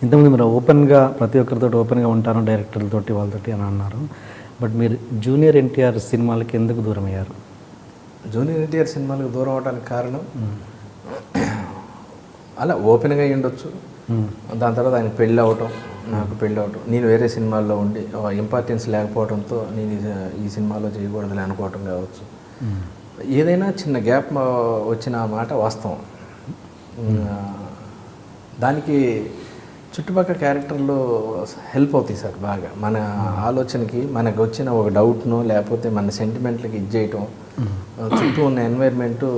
ఇంతకుముందు మీరు ఓపెన్గా ప్రతి ఒక్కరితో ఓపెన్గా ఉంటాను డైరెక్టర్లతోటి వాళ్ళతోటి అని అన్నారు. బట్ మీరు జూనియర్ ఎన్టీఆర్ సినిమాలకి ఎందుకు దూరం అయ్యారు? జూనియర్ ఎన్టీఆర్ సినిమాలకు దూరం అవడానికి కారణం అలా ఓపెన్గా అయ్యి ఉండొచ్చు. దాని తర్వాత ఆయన పెళ్ళి అవటం, నాకు పెళ్ళి అవటం, నేను వేరే సినిమాల్లో ఉండి ఇంపార్టెన్స్ లేకపోవడంతో నేను ఈ సినిమాలో చేయకూడదులే అనుకోవటం కావచ్చు. ఏదైనా చిన్న గ్యాప్ వచ్చిన మాట వాస్తవం. దానికి చుట్టుపక్కల క్యారెక్టర్లు హెల్ప్ అవుతాయి సార్ బాగా. మన ఆలోచనకి మనకు వచ్చిన ఒక డౌట్ను లేకపోతే మన సెంటిమెంట్లకి ఇది చేయటం, చుట్టూ ఉన్న ఎన్వైర్మెంటు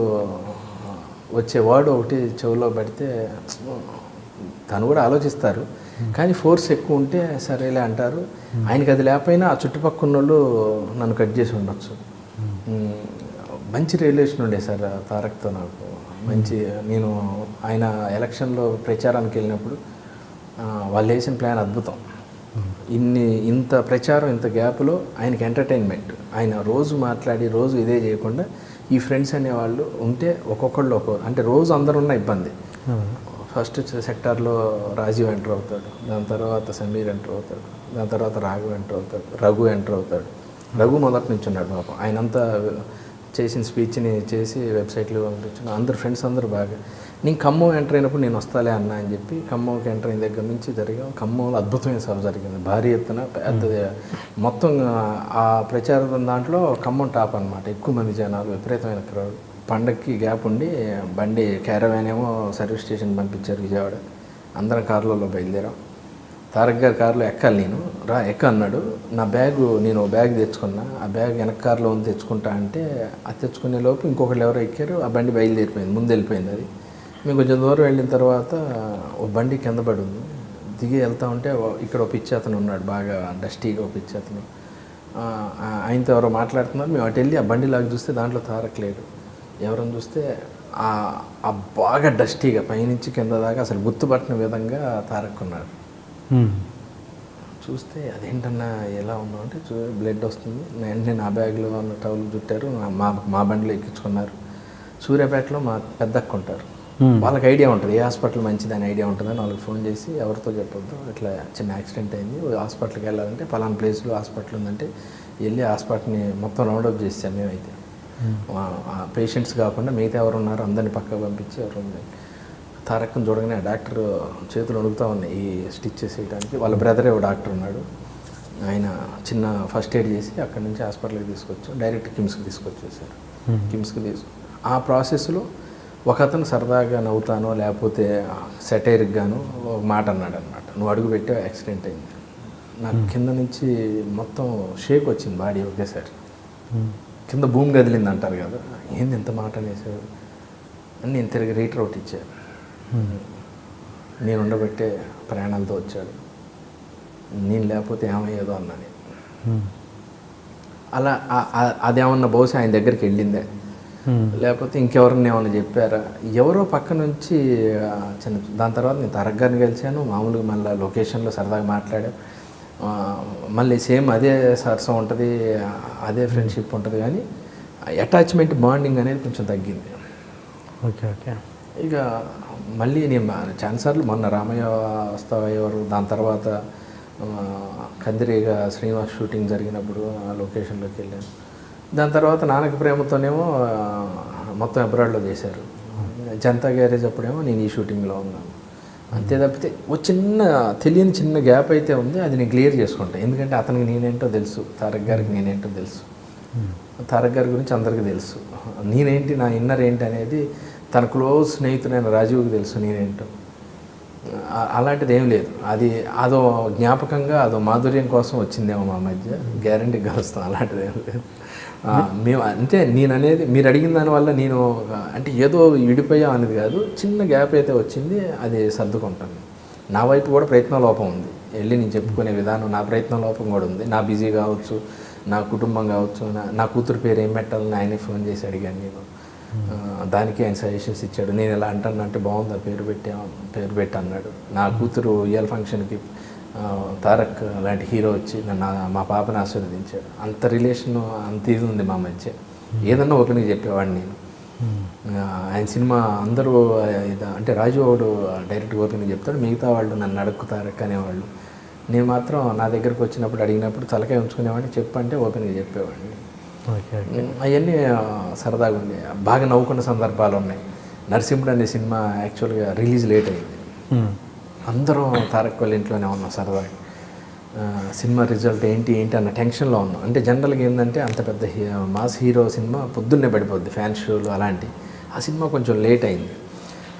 వచ్చే వర్డ్ ఒకటి చెవిలో పెడితే తను కూడా ఆలోచిస్తారు, కానీ ఫోర్స్ ఎక్కువ ఉంటే సరేలే అంటారు. ఆయనకి అది లేకపోయినా ఆ చుట్టుపక్కల వాళ్ళు నన్ను కట్ చేసి ఉండొచ్చు. మంచి రిలేషన్ ఉండే సార్ తారక్తో నాకు. మంచి నేను ఆయన ఎలక్షన్లో ప్రచారానికి వెళ్ళినప్పుడు వాళ్ళు వేసిన ప్లాన్ అద్భుతం. ఇంత ప్రచారం ఇంత గ్యాప్లో ఆయనకి ఎంటర్టైన్మెంట్. ఆయన రోజు మాట్లాడి రోజు ఇదే చేయకుండా ఈ ఫ్రెండ్స్ అనేవాళ్ళు ఉంటే ఒక్కొక్కళ్ళు అంటే రోజు అందరు ఉన్న ఇబ్బంది. ఫస్ట్ సెక్టార్లో రాజీవ్ ఎంటర్ అవుతాడు, దాని తర్వాత సమీర్ ఎంటర్ అవుతాడు, దాని తర్వాత రఘు ఎంటర్ అవుతాడు. రఘు మొదటి నుంచి ఉన్నాడు పాపం. ఆయనంతా చేసిన స్పీచ్ని చేసి వెబ్సైట్లో పంపించాను. అందరు ఫ్రెండ్స్ అందరూ బాగా. నేను ఖమ్మం ఎంటర్ అయినప్పుడు నేను వస్తాలే అన్నా అని చెప్పి ఖమ్మంకి ఎంటర్ అయిన దగ్గర నుంచి ఖమ్మంలో అద్భుతమైన సభ జరిగింది, భారీ ఎత్తున పెద్ద మొత్తం. ఆ ప్రచారం దాంట్లో ఖమ్మం టాప్ అనమాట. ఎక్కువ మంది జనాలు, విపరీతమైన క్రౌడ్. పండగకి గ్యాప్ ఉండి బండి క్యారవాన్ ఏమో సర్వీస్ స్టేషన్ పంపించారు విజయవాడ. అందరం కార్లలో బయలుదేరాం. తారక్ గారి కారులో ఎక్కాలి, నేను ఎక్క అన్నాడు. నా బ్యాగు, నేను బ్యాగ్ తెచ్చుకున్నా, ఆ బ్యాగ్ వెనక కారులో ఉంది తెచ్చుకుంటా అంటే అది తెచ్చుకునే లోపు ఇంకొకళ్ళు ఎవరో ఎక్కారు, ఆ బండి బయలుదేరిపోయింది, ముందు వెళ్ళిపోయింది. అది మేము కొంచెం దూరం వెళ్ళిన తర్వాత ఓ బండి కింద పడి ఉంది. దిగి వెళ్తా ఉంటే ఇక్కడ ఒక పిచ్చి అతను ఉన్నాడు, బాగా డస్టీగా ఒక పిచ్చి అతను. ఆయనతో ఎవరో మాట్లాడుతున్నారు. మేము అటు వెళ్ళి ఆ బండి లాగా చూస్తే దాంట్లో తారక్ లేడు. ఎవరని చూస్తే ఆ బాగా డస్టీగా పైనుంచి కింద దాకా అసలు గుర్తుపట్టిన విధంగా తారక్ ఉన్నాడు. చూస్తే అదేంటన్నా ఎలా ఉన్నావు అంటే బ్లడ్ వస్తుంది. వెంటనే నా బ్యాగ్లో ఉన్న టవల్ చుట్టారు, మా బండిలో ఎక్కించుకున్నారు. సూర్యాపేటలో మా పెద్దక్క ఉంటారు, వాళ్ళకి ఐడియా ఉంటుంది ఏ హాస్పిటల్ మంచిదని ఐడియా ఉంటుందని వాళ్ళకి ఫోన్ చేసి ఎవరితో చెప్పొద్దు, ఇట్లా చిన్న యాక్సిడెంట్ అయింది, హాస్పిటల్కి వెళ్ళాలంటే పలానా ప్లేస్లో హాస్పిటల్ ఉందంటే వెళ్ళి హాస్పిటల్ని మొత్తం రౌండప్ చేసాం. మేమైతే పేషెంట్స్ కాకుండా మిగతా ఎవరు ఉన్నారో అందరినీ పక్కకు పంపించి ఎవరు ఉంది. తారక్ని చూడగానే డాక్టర్ చేతులు వణుకుతూ ఉన్నాయి ఈ స్టిచెస్ వేయడానికి. వాళ్ళ బ్రదరే ఒక డాక్టర్ ఉన్నాడు, ఆయన చిన్న ఫస్ట్ ఎయిడ్ చేసి అక్కడి నుంచి హాస్పిటల్కి తీసుకొచ్చాం. డైరెక్ట్ కిమ్స్కి తీసుకొచ్చేసారు. కిమ్స్కి ఆ ప్రాసెస్లో ఒక అతను సరదాగా నవ్వుతానో లేకపోతే సెటైర్కి గాను ఒక మాట అన్నాడు అనమాట, నువ్వు అడుగు పెట్టావు యాక్సిడెంట్ అయింది. నాకు కింద నుంచి మొత్తం షేక్ వచ్చింది బాడీ ఒకేసారి. కింద భూమి కదిలింది అంటారు కదా, ఏంది ఎంత మాట అనేసాడు అని నేను తిరిగి రీటర్ అవుట్ ఇచ్చాను. నేను ఉండబట్టే ప్రయాణాలతో వచ్చాడు, నేను లేకపోతే ఏమయ్యేదో అన్నాను. అలా అదేమన్నా బహుశా ఆయన దగ్గరికి వెళ్ళిందే, లేకపోతే ఇంకెవరిని ఏమన్నా చెప్పారా, ఎవరో పక్క నుంచి చిన్న. దాని తర్వాత నేను తారక్ గారిని కలిశాను, మామూలుగా మళ్ళీ లొకేషన్లో సరదాగా మాట్లాడాం. మళ్ళీ సేమ్ అదే సరసం ఉంటుంది, అదే ఫ్రెండ్షిప్ ఉంటుంది, కానీ అటాచ్మెంట్ బాండింగ్ అనేది కొంచెం తగ్గింది. Okay okay. ఇక మళ్ళీ నేను చాలాసార్లు మొన్న రామయ్య వస్తావయ్యేవారు, దాని తర్వాత కందిరీగా శ్రీనివాస్ షూటింగ్ జరిగినప్పుడు ఆ లొకేషన్లోకి వెళ్ళాను. దాని తర్వాత నాన్నకి ప్రేమతోనేమో మొత్తం అబ్రాడ్లో చేశారు. జనతా గ్యారేజ్ అప్పుడేమో నేను ఈ షూటింగ్లో ఉన్నాను. అంతే తప్పితే ఓ తెలియని చిన్న గ్యాప్ అయితే ఉంది, అది నేను క్లియర్ చేసుకుంటాను. ఎందుకంటే అతనికి నేనేంటో తెలుసు, తారక్ గారికి నేనేంటో తెలుసు, తారక్ గారి గురించి అందరికీ తెలుసు, నేనేంటి నా ఇన్నర్ ఏంటి అనేది తన క్లోజ్ స్నేహితుడైన రాజీవ్కి తెలుసు నేనేంటో. అలాంటిది ఏం లేదు, అదో జ్ఞాపకంగా అదో మాధుర్యం కోసం వచ్చిందేమో మా మధ్య, గ్యారంటీగా కలుస్తాం. అలాంటిది ఏం లేదు. మేము అంటే నేను అనేది మీరు అడిగిన దానివల్ల నేను అంటే ఏదో విడిపోయాం అనేది కాదు, చిన్న గ్యాప్ అయితే వచ్చింది, అది సర్దుకుంటాను. నా వైపు కూడా ప్రయత్న లోపం ఉంది, వెళ్ళి నేను చెప్పుకునే విధానం నా ప్రయత్న లోపం కూడా ఉంది. నా బిజీ కావచ్చు, నా కుటుంబం కావచ్చు, నా కూతురు పేరు ఏం పెట్టాలని ఆయనే ఫోన్ చేసి అడిగాను నేను. దానికి ఆయన సజెషన్స్ ఇచ్చాడు. నేను ఎలా అంటే బాగుంది పేరు పెట్టి అన్నాడు. నా కూతురు ఇయర్ ఫంక్షన్కి తారక్ లాంటి హీరో వచ్చి మా పాపని ఆశీర్వదించాడు. అంత రిలేషన్ అంత ఇది ఉంది మా మధ్య. ఏదన్నా ఓపెన్గా చెప్పేవాడిని నేను. ఆయన సినిమా అందరూ అంటే రాజు ఒకడు డైరెక్ట్ ఓపెన్గా చెప్తాడు, మిగతా వాళ్ళు నన్ను అడుగుతారు అనేవాళ్ళు. నేను మాత్రం నా దగ్గరకు వచ్చినప్పుడు అడిగినప్పుడు తలకాయ ఉంచుకునేవాడిని, చెప్పంటే ఓపెన్గా చెప్పేవాడిని. అవన్నీ సరదాగా ఉంది. బాగా నవ్వుకున్న సందర్భాలు ఉన్నాయి. నరసింహుడు అనే సినిమా యాక్చువల్గా రిలీజ్ లేట్ అయింది. అందరం తారక్ వాళ్ళ ఇంట్లోనే ఉన్నాం సరదాగా. సినిమా రిజల్ట్ ఏంటి అన్న టెన్షన్లో ఉన్నాం. అంటే జనరల్గా ఏంటంటే అంత పెద్ద మాస్ హీరో సినిమా పొద్దున్నే పడిపోద్ది, ఫ్యాన్ షోలు అలాంటి. ఆ సినిమా కొంచెం లేట్ అయింది.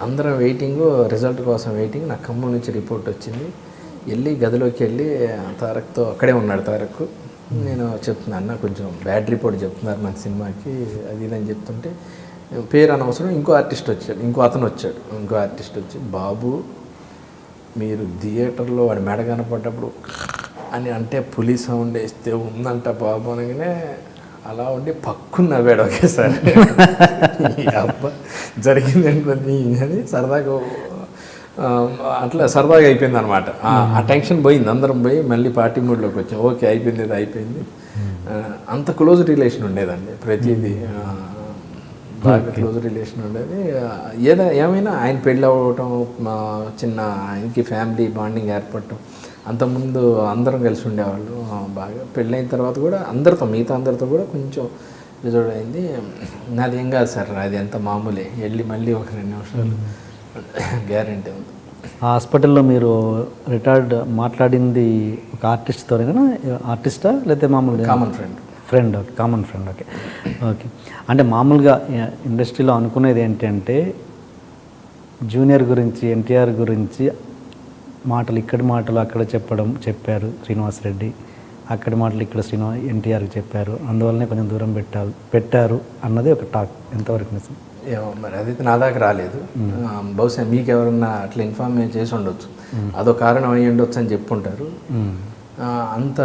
అందరం వెయిటింగ్, రిజల్ట్ కోసం వెయిటింగ్. నాకు ఖమ్మం నుంచి రిపోర్ట్ వచ్చింది. వెళ్ళి గదిలోకి వెళ్ళి తారక్తో అక్కడే ఉన్నాడు తారక్. నేను చెప్తున్నా, అన్న కొంచెం బ్యాడ్ రిపోర్ట్ చెప్తున్నారు మన సినిమాకి, అది ఇదని చెప్తుంటే పేరు అనవసరం ఇంకో ఆర్టిస్ట్ వచ్చాడు, ఇంకో ఆర్టిస్ట్ వచ్చి, బాబు మీరు థియేటర్లో వాడి మెడ కనపడ్డప్పుడు అని అంటే పులి సౌండ్ వేస్తే ఉందంట బాబు అనగానే అలా ఉండి పక్కున నవ్వాడు ఒకేసారి. అబ్బా జరిగింది ఏంటని అని సరదాగా అట్లా సరదాగా అయిపోయింది అనమాట. ఆ టెన్షన్ పోయింది, అందరం పోయి మళ్ళీ పార్టీ మూడ్లోకి వచ్చాం. ఓకే అయిపోయింది. అంత క్లోజ్ రిలేషన్ ఉండేదండి, ప్రతిదీ బాగా క్లోజ్ రిలేషన్ ఉండేది. ఏమైనా ఆయన పెళ్ళి అవ్వటం, చిన్న ఆయనకి ఫ్యామిలీ బాండింగ్ ఏర్పడటం, అంతకుముందు అందరం కలిసి ఉండేవాళ్ళు బాగా. పెళ్ళైన తర్వాత కూడా మిగతా అందరితో కూడా కొంచెం రిజర్వ్ అయింది. నాది ఏం కాదు సార్, అది ఎంత మామూలే, వెళ్ళి మళ్ళీ ఒక 2 నిమిషాలు గ్యారంటీ ఉంది. హాస్పిటల్లో మీరు రిటైర్డ్ మాట్లాడింది ఒక ఆర్టిస్ట్తోనేనా? ఆర్టిస్టా లేకపోతే మామూలుగా కామన్ ఫ్రెండ్. ఓకే. అంటే మామూలుగా ఇండస్ట్రీలో అనుకునేది ఏంటంటే జూనియర్ గురించి, ఎన్టీఆర్ గురించి ఇక్కడి మాటలు అక్కడ చెప్పారు శ్రీనివాస్ రెడ్డి, అక్కడి మాటలు ఇక్కడ ఎన్టీఆర్కి చెప్పారు, అందువల్లనే కొంచెం దూరం పెట్టారు అన్నది ఒక టాక్. ఎంతవరకు నిజం? ఏమో మరి అదైతే నా దాకా రాలేదు. బహుశా మీకు ఎవరన్నా అట్లా ఇన్ఫార్మ్ చేసి ఉండొచ్చు, అదో కారణం అయ్యి ఉండొచ్చు అని చెప్పుంటారు. అంత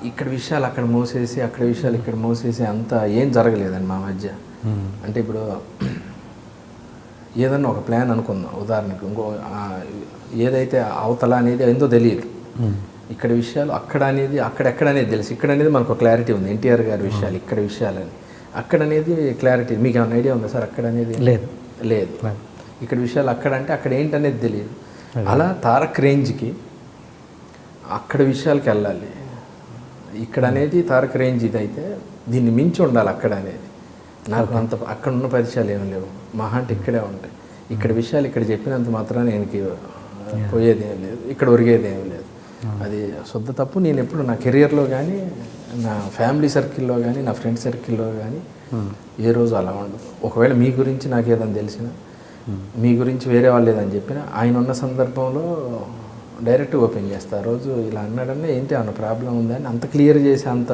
ఇక్కడ విషయాలు అక్కడ మోసేసి, అక్కడ విషయాలు ఇక్కడ మోసేసి అంత ఏం జరగలేదండి మా మధ్య. అంటే ఇప్పుడు ఏదన్నా ఒక ప్లాన్ అనుకుందాం, ఉదాహరణకు ఏదైతే అవతల అనేది ఏందో తెలియదు, ఇక్కడ విషయాలు అక్కడ అనేది అక్కడెక్కడ అనేది తెలుసు, ఇక్కడ అనేది మనకు ఒక క్లారిటీ ఉంది. ఎన్టీఆర్ గారి విషయాలు ఇక్కడ విషయాలని, అక్కడ అనేది క్లారిటీ. మీకు ఏమైనా ఐడియా ఉందా సార్? అక్కడ అనేది లేదు. ఇక్కడ విషయాలు అక్కడ అంటే అక్కడ ఏంటనేది తెలియదు. అలా తారక్ రేంజ్కి అక్కడ విషయాలకి వెళ్ళాలి. ఇక్కడ అనేది తారక్ రేంజ్ ఇదైతే దీన్ని మించి ఉండాలి అక్కడ అనేది. నాకు అంత అక్కడ ఉన్న పరిచయాలు ఏమి లేవు, మహా అంటే ఇక్కడే ఉంటాయి. ఇక్కడ విషయాలు ఇక్కడ చెప్పినంత మాత్రాన నేను పోయేది ఏం లేదు, ఇక్కడ ఒరిగేది ఏమి లేదు. అది శుద్ధ తప్పు. నేను ఎప్పుడు నా కెరియర్లో కానీ, నా ఫ్యామిలీ సర్కిల్లో కానీ, నా ఫ్రెండ్ సర్కిల్లో కానీ ఏ రోజు అలా ఉండదు. ఒకవేళ మీ గురించి నాకు ఏదైనా తెలిసినా, మీ గురించి వేరే వాళ్ళు ఏదని చెప్పినా, ఆయన ఉన్న సందర్భంలో డైరెక్ట్గా ఓపెన్ చేస్తా. ఆ రోజు ఇలా అన్నాడన్నా ఏంటి ఏమన్నా ప్రాబ్లం ఉందని అంత క్లియర్ చేసి అంత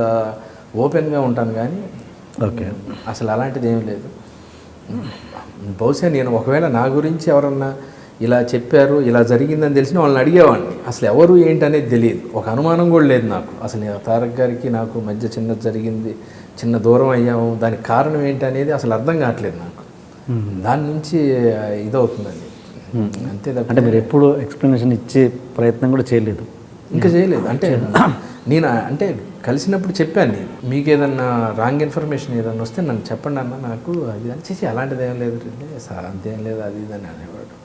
ఓపెన్గా ఉంటాను. కానీ ఓకే అసలు అలాంటిది ఏం లేదు. బహుశా నేను ఒకవేళ నా గురించి ఎవరన్నా ఇలా చెప్పారు, ఇలా జరిగిందని తెలిసిన వాళ్ళని అడిగేవాడిని. అసలు ఎవరు ఏంటనేది తెలియదు, ఒక అనుమానం కూడా లేదు నాకు. అసలు తారక్ గారికి నాకు మధ్య జరిగింది, చిన్న దూరం అయ్యాము, దానికి కారణం ఏంటనేది అసలు అర్థం కావట్లేదు నాకు. దాని నుంచి ఇదవుతుందండి అంతే. అంటే మీరు ఎప్పుడు ఎక్స్ప్లెనేషన్ ఇచ్చే ప్రయత్నం కూడా చేయలేదు? ఇంకా చేయలేదు. అంటే నేను అంటే కలిసినప్పుడు చెప్పాను, నేను మీకు ఏదన్నా రాంగ్ ఇన్ఫర్మేషన్ ఏదన్నా వస్తే నన్ను చెప్పండి అన్న, నాకు అది అని చేసి అలాంటిది ఏం లేదు సార్, అంతేం లేదు అది ఇదని అనేవాడు.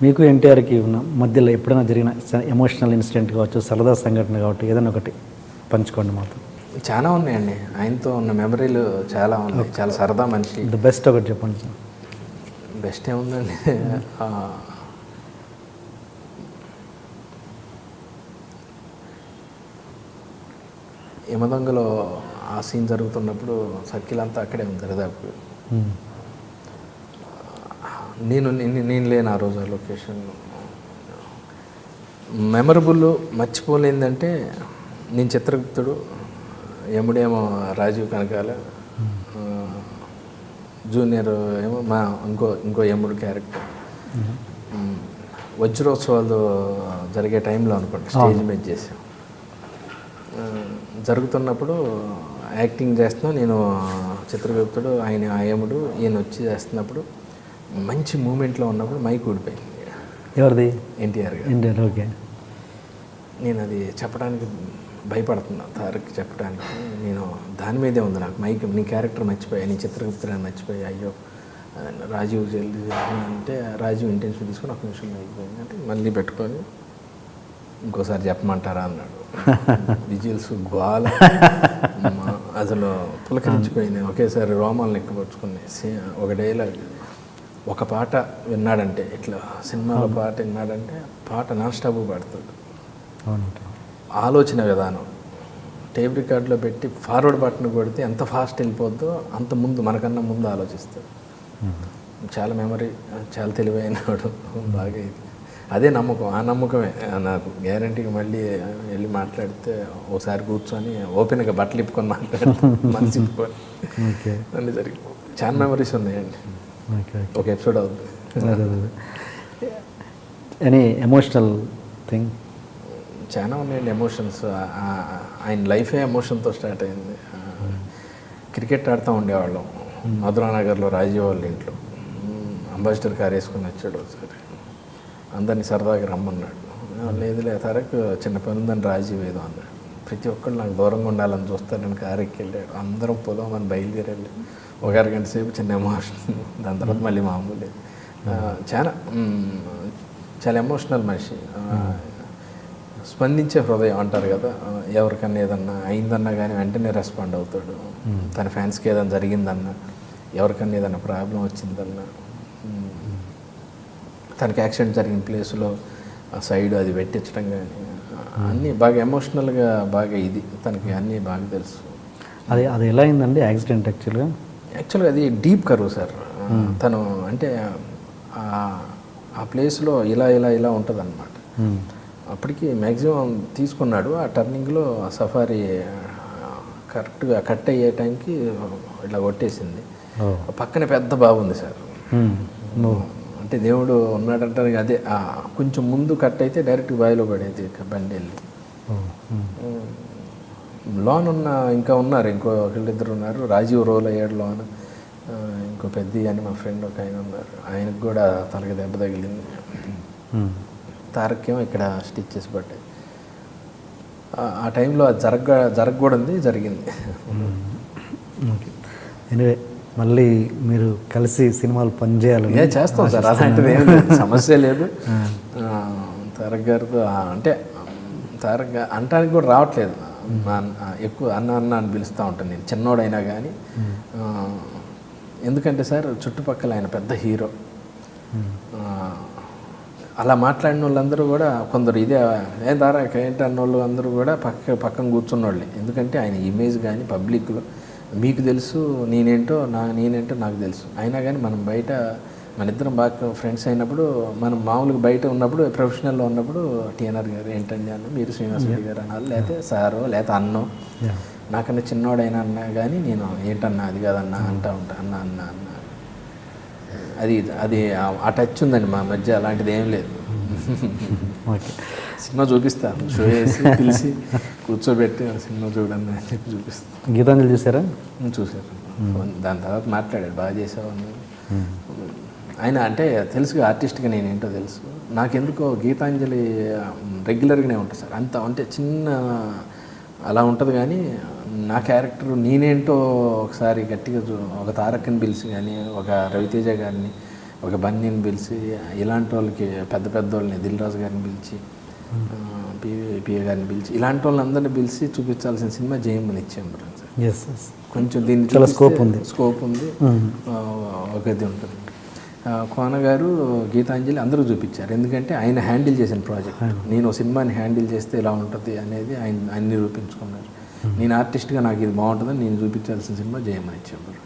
మీకు ఎన్టీఆర్కి ఉన్న మధ్యలో ఎప్పుడైనా జరిగిన ఎమోషనల్ ఇన్సిడెంట్ కావచ్చు, సరదా సంఘటన కావచ్చు, ఏదైనా ఒకటి పంచుకోండి మాతో. చాలా ఉన్నాయండి, ఆయనతో ఉన్న మెమరీలు చాలా ఉన్నాయి. చాలా సరదా మనిషి. ద బెస్ట్ ఒకటి చెప్పండి. బెస్ట్ ఏముందండి, యమదొంగలో ఆ సీన్ జరుగుతున్నప్పుడు సర్కిల్ అంతా అక్కడే ఉంది దాదాపు. నేను లేను ఆ రోజు ఆ లొకేషన్. మెమరబుల్ మర్చిపోలేందంటే నేను చిత్రగుప్తుడు, యముడేమో రాజీవ్ కనకాల, జూనియర్ ఏమో మా ఇంకో యముడు క్యారెక్టర్. వజ్రోత్సవాలు జరిగే టైంలో అనుకోండి స్టేజ్ మీద చేసాం. జరుగుతున్నప్పుడు యాక్టింగ్ చేస్తున్నాం, నేను చిత్రగుప్తుడు, ఆయన యముడు, ఈయన వచ్చి చేస్తున్నప్పుడు మంచి మూమెంట్లో ఉన్నప్పుడు మైక్ ఊడిపోయింది. ఎవరిది? ఎన్టీఆర్ గారు. ఓకే. నేను అది చెప్పడానికి భయపడుతున్నా తారక్ చెప్పడానికి. నేను దాని మీదే ఉంది నాకు మైక్, నీ క్యారెక్టర్ మర్చిపోయా, నీ చిత్రగుప్తురాన్ని మర్చిపోయా, అయ్యో రాజీవ్ జల్దీ అంటే రాజీవ్ ఇంటెన్షన్ తీసుకొని ఒక నిమిషం అయిపోయింది అంటే మళ్ళీ పెట్టుకొని ఇంకోసారి చెప్పమంటారా అన్నాడు. విజిల్స్ గోల అసలు పులకరించిపోయింది, ఒకేసారి రోమాలను ఎక్కపరుచుకున్నాయి. ఒక డైలాగ్, ఒక పాట విన్నాడంటే ఇట్లా సినిమాలో పాట విన్నాడంటే పాట నాన్ స్టాప్ పాడుతాడు. ఆలోచన విధానం టేప్ రికార్డులో పెట్టి ఫార్వర్డ్ బటన్ కొడితే ఎంత ఫాస్ట్ వెళ్ళిపోద్దో అంత ముందు మనకన్నా ముందు ఆలోచిస్తాడు. చాలా మెమరీ, చాలా తెలివైనవాడు బాగా. ఇది అదే నమ్మకం, ఆ నమ్మకమే నాకు గ్యారంటీగా మళ్ళీ వెళ్ళి మాట్లాడితే ఒకసారి కూర్చొని ఓపెన్గా బట్టలు ఇప్పుకొని మాట్లాడితే మనసు ఇప్పుకొని అన్నీ జరిగి చాలా మెమరీస్ ఉన్నాయండి. ఒక ఎపిసోడ్ అవుతుంది. Any emotional thing? చాలా ఉన్నాయండి ఎమోషన్స్. ఆయన లైఫే ఎమోషన్తో స్టార్ట్ అయింది. క్రికెట్ ఆడుతూ ఉండేవాళ్ళం మధురానగర్లో రాజీవ్ వాళ్ళ ఇంట్లో. అంబాసిడర్ కార్ వేసుకొని వచ్చాడు ఒకసారి, అందరినీ సరదాగా రమ్మన్నాడు. లేదు తారక్ చిన్న పని ఉందని రాజీవ్ ఏదో అన్నాడు. ప్రతి ఒక్కళ్ళు నాకు దూరంగా ఉండాలని చూస్తారని కారు ఎక్కి వెళ్ళాడు. అందరం పొలం అని బయలుదేరాడు. ఒక అరగంట సేపు చిన్న ఎమోషన్, దాని తర్వాత మళ్ళీ మామూలు. చాలా ఎమోషనల్ మనిషి. స్పందించే హృదయం అంటారు కదా, ఎవరికన్నా ఏదన్నా అయిందన్నా కానీ వెంటనే రెస్పాండ్ అవుతాడు. తన ఫ్యాన్స్కి ఏదైనా జరిగిందన్నా, ఎవరికన్నా ఏదైనా ప్రాబ్లం వచ్చిందన్నా, తనకి యాక్సిడెంట్ జరిగిన ప్లేస్లో సైడ్ అది పెట్టించడం కానీ అన్నీ బాగా ఎమోషనల్గా బాగా ఇది తనకి అన్నీ బాగా తెలుసు. అది ఎలా అయిందండి యాక్సిడెంట్? యాక్చువల్గా అది డీప్ కర్వ్ సార్. తను అంటే ఆ ప్లేస్లో ఇలా ఇలా ఇలా ఉంటుంది అన్నమాట. అప్పటికి మ్యాక్సిమం తీసుకున్నాడు. ఆ టర్నింగ్లో సఫారీ కరెక్ట్గా కట్ అయ్యే టైంకి ఇట్లా కొట్టేసింది. పక్కనే పెద్ద బాగుంది సార్. అంటే దేవుడు ఉన్నాడంటారు. అదే కొంచెం ముందు కట్ అయితే డైరెక్ట్ బావిలో పడేది బండి వెళ్ళి. లోన్ ఇంకా ఉన్నారు, ఒకళ్ళిద్దరు ఉన్నారు. రాజీవ్ రోల్ అయ్యాడు లోన్. ఇంకో పెద్ద అని మా ఫ్రెండ్ ఒక ఆయన ఉన్నారు, ఆయనకు కూడా తలకి దెబ్బ తగిలింది. తారక్కేమో ఇక్కడ స్టిచ్చెస్ పడ్డాయి. ఆ టైంలో అది జరగకూడదు జరిగింది. ఎనివే మళ్ళీ మీరు కలిసి సినిమాలు పనిచేయాలని చేస్తాం సార్, అలాంటిది ఏం లేదు, సమస్య లేదు. తారక్ గారితో అంటే తారక్ అంటానికి కూడా రావట్లేదు. ఎక్కువ అన్న అని పిలుస్తూ ఉంటాను నేను, చిన్నోడైనా కానీ. ఎందుకంటే సార్ చుట్టుపక్కల ఆయన పెద్ద హీరో. అలా మాట్లాడిన వాళ్ళందరూ కూడా కొందరు ఇదే ఏం తారక్ ఏంటి అన్నోళ్ళు అందరూ కూడా పక్కన కూర్చున్నోళ్ళే. ఎందుకంటే ఆయన ఇమేజ్ కానీ పబ్లిక్లో మీకు తెలుసు, నేనేంటో నాకు తెలుసు. అయినా కానీ మనం బయట మన ఇద్దరం బాగా ఫ్రెండ్స్ అయినప్పుడు, మనం మామూలుగా బయట ఉన్నప్పుడు ప్రొఫెషనల్లో ఉన్నప్పుడు టీఎన్ఆర్ గారు ఏంటండి అన్న, మీరు శ్రీనివాస్ రెడ్డి గారు అన్నారు, లేకపోతే సారో లేకపోతే అన్నో, నాకన్నా చిన్నోడైనా అన్నా కానీ నేను ఏంటన్నా అది కాదన్నా అంటా ఉంటా, అన్న అది ఆ టచ్ ఉందండి మా మధ్య. అలాంటిది ఏం లేదు. సినిమా చూపిస్తాను, షో వేసి పిలిచి కూర్చోబెట్టి సినిమా చూడండి అని చెప్పి చూపిస్తాను. గీతాంజలి చూసారా? చూశారు. దాని తర్వాత మాట్లాడాడు, బాగా చేసావు అన్నారు. ఆయన అంటే తెలుసుగా ఆర్టిస్ట్గా నేనేంటో తెలుసు. నాకెందుకో గీతాంజలి రెగ్యులర్గానే ఉంటుంది సార్. అంత అంటే చిన్న అలా ఉంటుంది. కానీ నా క్యారెక్టర్ నేనేంటో ఒకసారి గట్టిగా ఒక తారక్ని పిలిచి కానీ, ఒక రవితేజ గారిని, ఒక బన్నీని పిలిచి, ఇలాంటి వాళ్ళకి పెద్ద వాళ్ళని దిల్ రాజు గారిని పిలిచి, పిఏ గారిని పిలిచి, ఇలాంటి వాళ్ళందరినీ పిలిచి చూపించాల్సిన సినిమా జయమ్మని ఇచ్చాము సార్. కొంచెం దీన్ని చాలా స్కోప్ ఉంది. ఒక ఇది ఉంటుంది. కోన గారు గీతాంజలి అందరూ చూపించారు. ఎందుకంటే ఆయన హ్యాండిల్ చేసిన ప్రాజెక్ట్. నేను సినిమాని హ్యాండిల్ చేస్తే ఎలా ఉంటుంది అనేది ఆయన నిరూపించుకున్నారు. నేను ఆర్టిస్ట్గా నాకు ఇది బాగుంటుందని నేను చూపించాల్సిన సినిమా జయమని ఇచ్చేవారు.